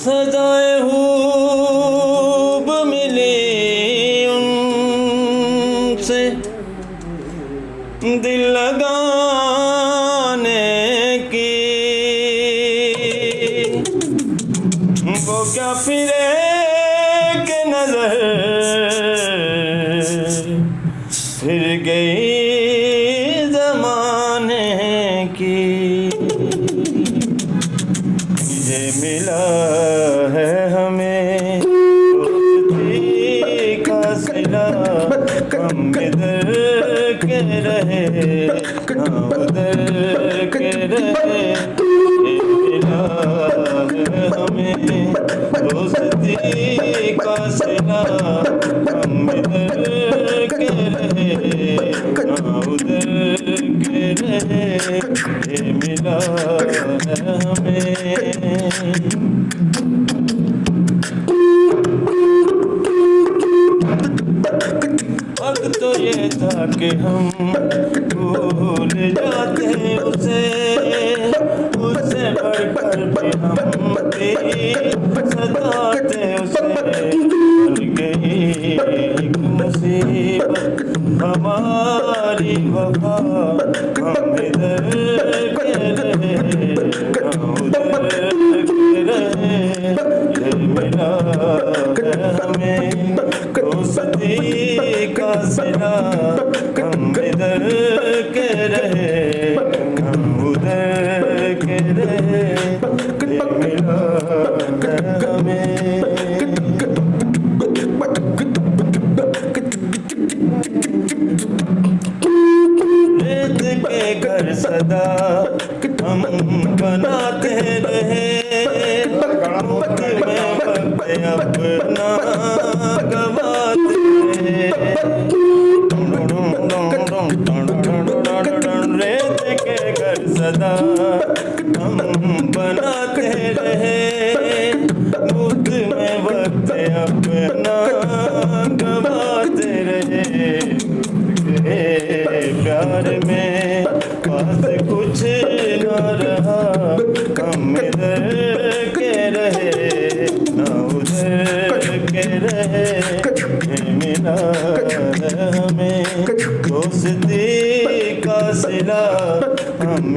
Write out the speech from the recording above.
सजाए खूब मिली उनसे दिल लगाने की, वो क्या फिरे के नजर फिर गई जमाने की। ये मिला है हमें दोस्ती का सिला, हम इधर के रहे ना उधर के रहे। ये मिला है हमें दोस्ती का सिला, हम इधर के रहे ना उधर के रहे। ये मिला है हमें। वक्त तो ये था कि हम भूल जाते उसे, उससे बढ़कर भी हम सताते उसे। बन गई एक मुसीबत हमारी वफा, हम इधर के रहे ना उधर के रहे। ये मिला है हमें दोस्ती का सिला, हम इधर के रहे हम उधर के रहे। ये मिला है हमें। रेत के घर सदा हम बनाते रहे, मुफ्त में वक्त अपना गवाते रहे। रेत के घर सदा हम बनाते रहे, मुफ्त में वक्त अपना गवाते रहे। प्यार में पास कुछ न रहा, हम इधर के रहे ना उधर के रहे। ये मिला है हमें दोस्ती का सिला, हम